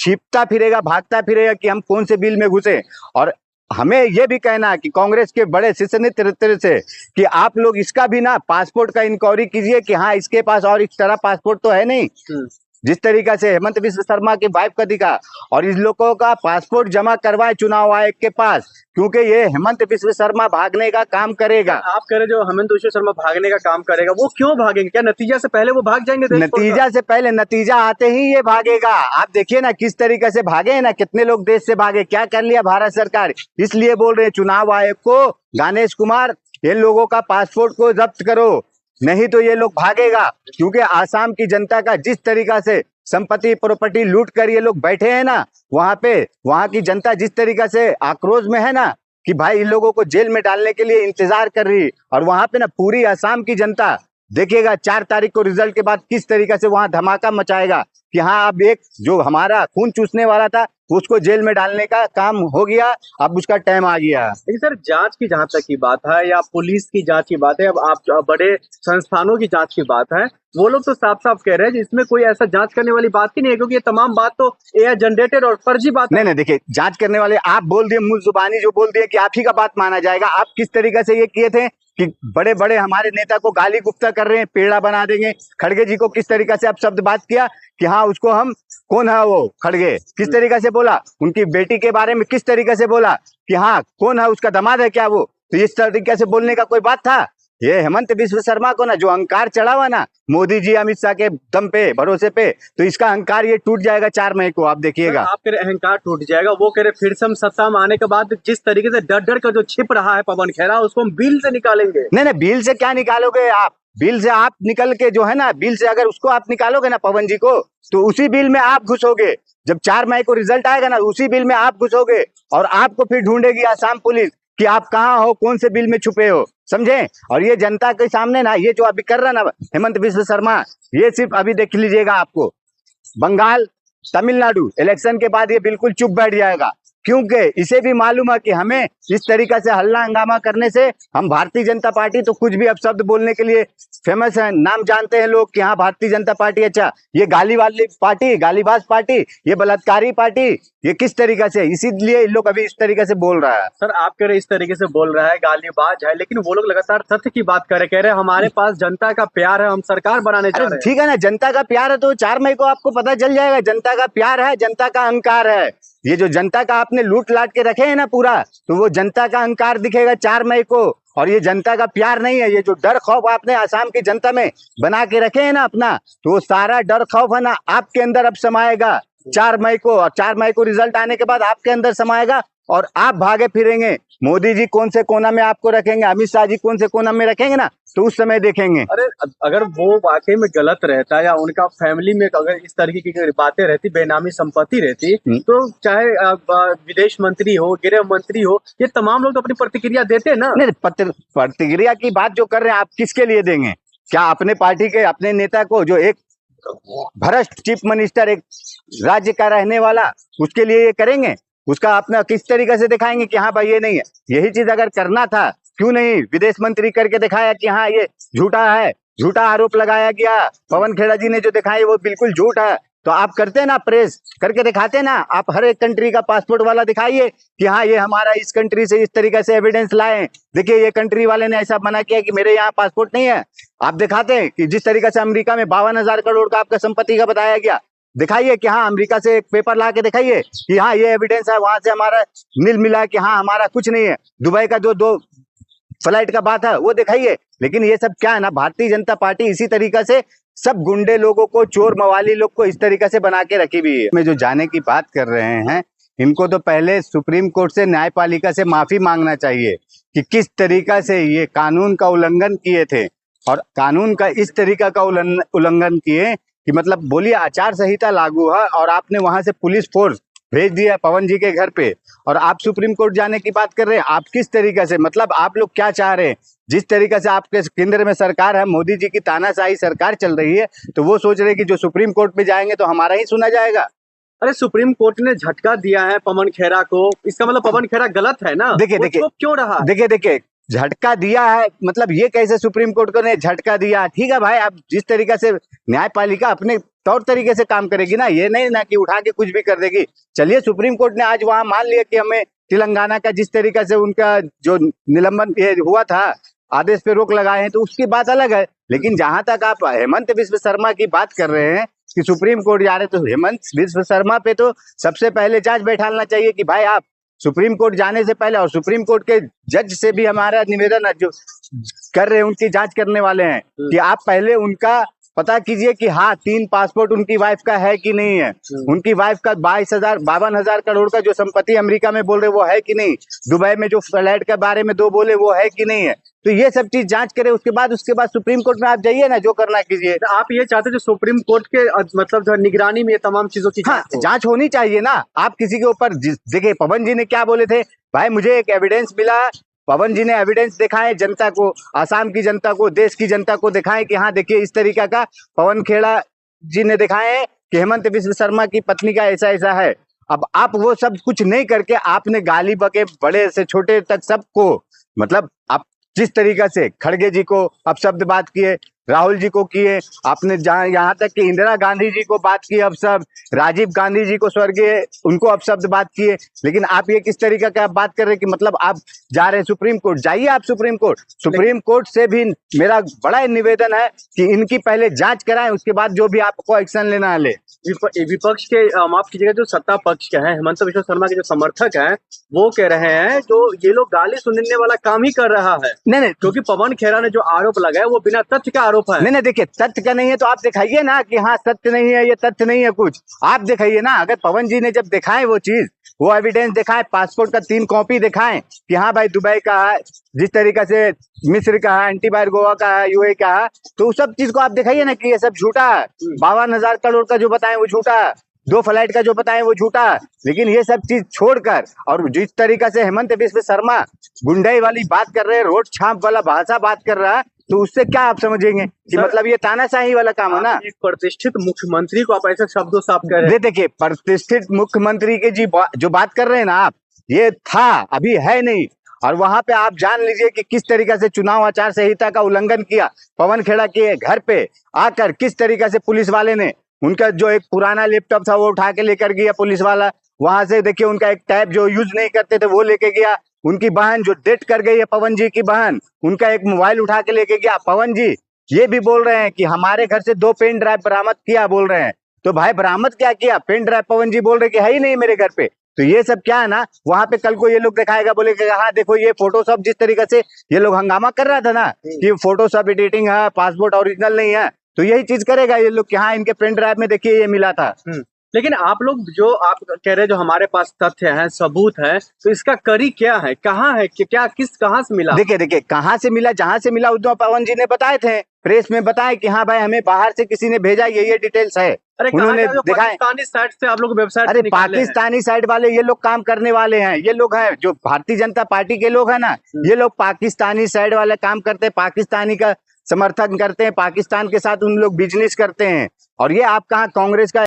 छिपता फिरेगा, भागता फिरेगा कि हम कौन से बिल में घुसे। और हमें ये भी कहना है कि कांग्रेस के बड़े शीर्ष नेतृत्व से कि आप लोग इसका भी ना पासपोर्ट का इंक्वायरी कीजिए कि हाँ इसके पास और इस तरह पासपोर्ट तो है नहीं, जिस तरीका से हेमंत बिस्व शर्मा की वाइफ का दिखा। और इस लोगों का पासपोर्ट जमा करवाए चुनाव आयोग के पास, क्योंकि ये हेमंत बिस्व शर्मा भागने का काम करेगा। आप कह रहे जो हेमंत बिस्व शर्मा भागने का काम करेगा, वो क्यों भागेंगे? क्या नतीजा से पहले वो भाग जाएंगे? नतीजा से पहले, नतीजा आते ही ये भागेगा। आप देखिए ना किस तरीके से भागे ना, कितने लोग देश से भागे, क्या कर लिया भारत सरकार। इसलिए बोल रहे हैं चुनाव आयोग को, गणेश कुमार इन लोगों का पासपोर्ट को जब्त करो, नहीं तो ये लोग भागेगा। क्योंकि आसाम की जनता का जिस तरीका से संपत्ति प्रॉपर्टी लूट कर ये लोग बैठे हैं ना, वहां पे वहां की जनता जिस तरीका से आक्रोश में है ना कि भाई इन लोगों को जेल में डालने के लिए इंतजार कर रही है। और वहां पे ना पूरी आसाम की जनता देखिएगा 4 तारीख को रिजल्ट के बाद किस तरीके से वहां धमाका मचाएगा कि हाँ अब एक जो हमारा खून चूसने वाला था उसको जेल में डालने का काम हो गया, अब उसका टाइम आ गया। लेकिन सर जांच की जहां तक की बात है या पुलिस की जांच की बात है, अब आप बड़े संस्थानों की जांच की बात है, वो लोग तो साफ साफ कह रहे हैं इसमें कोई ऐसा जांच करने वाली बात ही नहीं है, क्योंकि ये तमाम बात तो एआई जनरेटेड और फर्जी बात नहीं। देखिए जांच करने वाले आप बोल दिए, मुंह जुबानी जो बोल दिए कि आप ही का बात माना जाएगा। आप किस तरीके से ये किए थे कि बड़े बड़े हमारे नेता को गाली गुप्ता कर रहे हैं, पेड़ा बना देंगे। खड़गे जी को किस तरीके से आप शब्द बात किया कि हाँ उसको हम, कौन है वो खड़गे, किस तरीके से बोला, उनकी बेटी के बारे में किस तरीके से बोला कि हाँ कौन है, उसका दामाद है क्या वो। तो इस तरीके से बोलने का कोई बात था? ये हेमंत बिस्व शर्मा को ना जो अहंकार चढ़ा हुआ ना मोदी जी अमित शाह के दम पे भरोसे पे, तो इसका अहंकार ये टूट जाएगा 4 मई को, आप देखिएगा। आप कह रहे अहंकार टूट जाएगा, वो कह रहे फिर से हम सत्ता में आने के बाद जिस तरीके से डर डर कर जो छिप रहा है पवन खेरा, उसको हम बिल से निकालेंगे। नहीं, बिल से क्या निकालोगे आप? बिल से आप निकल के जो है ना, बिल से अगर उसको आप निकालोगे ना पवन जी को, तो उसी बिल में आप घुसोगे। जब 4 मई को रिजल्ट आएगा ना, उसी बिल में आप घुसोगे और आपको फिर ढूंढेगी आसाम पुलिस कि आप कहाँ हो, कौन से बिल में छुपे हो, समझे। और ये जनता के सामने ना ये जो अभी कर रहा ना हेमंत बिस्व शर्मा, ये सिर्फ अभी देख लीजिएगा, आपको बंगाल तमिलनाडु इलेक्शन के बाद ये बिल्कुल चुप बैठ जाएगा। क्योंकि इसे भी मालूम है कि हमें इस तरीका से हल्ला हंगामा करने से, हम भारतीय जनता पार्टी तो कुछ भी अब शब्द बोलने के लिए फेमस है, नाम जानते हैं लोग कि हाँ भारतीय जनता पार्टी। अच्छा ये गाली वाली पार्टी, गालीबाज पार्टी, ये बलात्कारी पार्टी, ये किस तरीके से, इसीलिए लोग अभी इस तरीके से बोल रहा है। सर आप कह रहे इस तरीके से बोल रहा है, गालीबाज है, लेकिन वो लोग लगातार तथ्य की बात कह रहे हमारे पास जनता का प्यार है, हम सरकार बनाने जा रहे हैं। ठीक है ना, जनता का प्यार है तो 4 मई को आपको पता चल जाएगा जनता का प्यार है, जनता का अहंकार है। ये जो जनता का आपने लूट लाट के रखे है ना पूरा, तो वो जनता का अहंकार दिखेगा 4 मई को। और ये जनता का प्यार नहीं है, ये जो डर खौफ आपने आसाम की जनता में बना के रखे है ना अपना, तो वो सारा डर खौफ है ना आपके अंदर अब समाएगा 4 मई को। और 4 मई को रिजल्ट आने के बाद आपके अंदर समाएगा और आप भागे फिरेंगे। मोदी जी कौन से कोना में आपको रखेंगे, अमित शाह जी कौन से कोना में रखेंगे ना, तो उस समय देखेंगे। अरे अगर वो वाकई में गलत रहता या उनका फैमिली में अगर इस तरीके की बातें रहती, बेनामी संपत्ति रहती, तो चाहे विदेश मंत्री हो, गृह मंत्री हो, ये तमाम लोग तो अपनी प्रतिक्रिया देते ना। नहीं, प्रतिक्रिया की बात जो कर रहे हैं आप किसके लिए देंगे? क्या अपने पार्टी के अपने नेता को, जो एक भ्रष्ट चीफ मिनिस्टर, एक राज्य का रहने वाला, उसके लिए ये करेंगे? उसका अपना किस तरीके से दिखाएंगे कि हाँ भाई ये नहीं है। यही चीज अगर करना था, क्यों नहीं विदेश मंत्री करके दिखाया कि हाँ ये झूठा है, झूठा आरोप लगाया गया। पवन खेड़ा जी ने जो दिखाया वो बिल्कुल झूठ है, तो आप करते ना, प्रेस करके दिखाते ना, आप हर एक कंट्री का पासपोर्ट वाला दिखाइए कि हाँ ये हमारा इस कंट्री से इस तरीके से एविडेंस लाए, देखिए ये कंट्री वाले ने ऐसा मना किया कि मेरे यहाँ पासपोर्ट नहीं है। आप दिखाते हैं कि जिस तरीके से अमेरिका में 52,000 करोड़ का आपका संपत्ति का बताया गया, दिखाइए कि हाँ अमेरिका से एक पेपर ला के दिखाइए कि हाँ ये एविडेंस है, वहां से हमारा नील मिला कि हाँ हमारा कुछ नहीं है। दुबई का जो 2 फ्लाइट का बात है वो दिखाइए। लेकिन ये सब क्या है ना, भारतीय जनता पार्टी इसी तरीके से सब गुंडे लोगों को, चोर मवाली लोग को इस तरीके से बना के रखी हुई है। में जो जाने की बात कर रहे हैं, इनको तो पहले सुप्रीम कोर्ट से, न्यायपालिका से माफी मांगना चाहिए कि किस तरीका से ये कानून का उल्लंघन किए थे। और कानून का इस तरीका का उल्लंघन किए कि मतलब बोलिए आचार संहिता लागू है और आपने वहां से पुलिस फोर्स भेज दिया पवन जी के घर पे, और आप सुप्रीम कोर्ट जाने की बात कर रहे हैं। आप किस तरीके से, मतलब आप लोग क्या चाह रहे हैं? जिस तरीके से आपके केंद्र में सरकार है, मोदी जी की तानाशाही सरकार चल रही है, तो वो सोच रहे हैं कि जो सुप्रीम कोर्ट में जाएंगे तो हमारा ही सुना जाएगा। अरे सुप्रीम कोर्ट ने झटका दिया है पवन खेरा को, इसका मतलब पवन खेरा गलत है ना? देखिए क्यों रहा? देखिए झटका दिया है, मतलब ये कैसे सुप्रीम कोर्ट को ने झटका दिया? ठीक है भाई, आप जिस तरीके से न्यायपालिका अपने तौर तरीके से काम करेगी ना, ये नहीं ना कि उठा के कुछ भी कर देगी। चलिए, सुप्रीम कोर्ट ने आज वहां मान लिया कि हमें तेलंगाना का जिस तरीके से उनका जो निलंबन ये हुआ था, आदेश पे रोक लगाए हैं, तो उसकी बात अलग है। लेकिन जहां तक आप हेमंत बिस्व शर्मा की बात कर रहे हैं कि सुप्रीम कोर्ट जा रहे, तो हेमंत बिस्व शर्मा पे तो सबसे पहले जांच बैठाना चाहिए कि भाई आप सुप्रीम कोर्ट जाने से पहले, और सुप्रीम कोर्ट के जज से भी हमारा निवेदन है, जो कर रहे हैं उनकी जांच करने वाले हैं, कि आप पहले उनका पता कीजिए कि हाँ 3 पासपोर्ट उनकी वाइफ का है कि नहीं है, उनकी वाइफ का 52,000 करोड़ का जो संपत्ति अमेरिका में बोल रहे वो है कि नहीं, दुबई में जो फ्लैट के बारे में 2 बोले वो है कि नहीं है। तो ये सब चीज जांच करें, उसके बाद सुप्रीम कोर्ट में आप जाइए ना, जो करना कीजिए। तो आप ये चाहते हैं जो सुप्रीम कोर्ट के मतलब जो निगरानी में ये तमाम चीजों की हाँ, जांच होनी चाहिए ना। आप किसी के ऊपर देखिए, पवन जी ने क्या बोले थे, भाई मुझे एक एविडेंस मिला, पवन जी ने एविडेंस दिखाए जनता को, आसाम की जनता को, देश की जनता को दिखाए कि हाँ देखिए इस तरीका का पवन खेड़ा जी ने दिखाए कि हेमंत बिस्व शर्मा की पत्नी का ऐसा ऐसा है। अब आप वो सब कुछ नहीं करके आपने गाली बके बड़े से छोटे तक सबको, मतलब आप जिस तरीका से खड़गे जी को अपशब्द बात किए, राहुल जी को किए, आपने जहाँ यहाँ तक कि इंदिरा गांधी जी को बात की अपशब्द, राजीव गांधी जी को स्वर्गीय उनको अपशब्द बात किए। लेकिन आप ये किस तरीका का आप बात कर रहे हैं कि मतलब आप जा रहे हैं सुप्रीम कोर्ट? जाइए आप सुप्रीम कोर्ट से भी मेरा बड़ा निवेदन है कि इनकी पहले जांच कराएं, उसके बाद जो भी आपको एक्शन लेना है ले। विपक्ष के माफ कीजिएगा, जो सत्ता पक्ष के हैं, हेमंत बिस्व शर्मा के जो समर्थक हैं, वो कह रहे हैं जो ये लोग गाली सुनने वाला काम ही कर रहा है। नहीं, क्योंकि पवन खेड़ा ने जो आरोप लगाया वो बिना तथ्य का आरोप है। नहीं, देखिए तथ्य का नहीं है तो आप दिखाइए ना कि हाँ सत्य नहीं है, ये तथ्य नहीं है, कुछ आप दिखाइए ना। अगर पवन जी ने जब दिखाए वो चीज, वो एविडेंस दिखाए, पासपोर्ट का 3 कॉपी दिखाएं कि हाँ भाई दुबई का है, जिस तरीके से मिस्र का है, एंटीबायर गोवा का है, यूए का है, तो उस सब चीज को आप दिखाइए ना कि ये सब झूठा है। 52,000 करोड़ का जो बताएं वो झूठा है, 2 फ्लैट का जो बताएं वो झूठा है। लेकिन ये सब चीज छोड़कर, और जिस तरीका से हेमंत बिस्व शर्मा गुंडाई वाली बात कर रहे हैं, रोड छाप वाला भाषा बात कर रहा है, तो उससे क्या आप समझेंगे कि मतलब ये तानाशाही वाला काम है ना। एक प्रतिष्ठित मुख्यमंत्री को आप ऐसे शब्दों से आप कह रहे हैं। देखिए, प्रतिष्ठित मुख्यमंत्री के जो बात कर रहे हैं ना आप, ये था, अभी है नहीं। और वहां पे आप जान लीजिए कि किस तरीके से चुनाव आचार संहिता का उल्लंघन किया। पवन खेड़ा के घर पे आकर किस तरीके से पुलिस वाले ने उनका जो एक पुराना लैपटॉप था वो उठा के लेकर गया पुलिस वाला। वहां से देखिए उनका एक टैब जो यूज नहीं करते थे वो लेके गया। उनकी बहन जो डेट कर गई है, पवन जी की बहन, उनका एक मोबाइल उठा के लेके गया। पवन जी ये भी बोल रहे हैं कि हमारे घर से 2 पेन ड्राइव बरामद किया बोल रहे हैं। तो भाई बरामद क्या किया? पेन ड्राइव पवन जी बोल रहे कि है ही नहीं मेरे घर पे। तो ये सब क्या है ना, वहां पे कल को ये लोग दिखाएगा, बोले कि हाँ देखो ये फोटोशॉप, जिस तरीके से ये लोग हंगामा कर रहा था ना कि फोटोशॉप एडिटिंग है, पासपोर्ट ओरिजिनल नहीं है, तो यही चीज करेगा ये लोग कि हाँ इनके पेन ड्राइव में देखिए ये मिला था। लेकिन आप लोग जो आप कह रहे हैं जो हमारे पास तथ्य है, सबूत है, तो इसका कड़ी क्या है, कहाँ है, क्या कहाँ से मिला? देखिए कहाँ से मिला, जहां से मिला उद्धव पवन जी ने बताए थे, प्रेस में बताए कि हाँ भाई हमें बाहर से किसी ने भेजा, ये डिटेल्स है। उन्होंने दिखाए पाकिस्तानी साइट से आप लोग वेबसाइट। अरे पाकिस्तानी साइट वाले ये लोग काम करने वाले हैं, ये लोग हैं जो भारतीय जनता पार्टी के लोग हैं ना, ये लोग पाकिस्तानी साइड वाले काम करते हैं, पाकिस्तानी का समर्थन करते हैं, पाकिस्तान के साथ उन लोग बिजनेस करते हैं। और ये आप कहाँ कांग्रेस का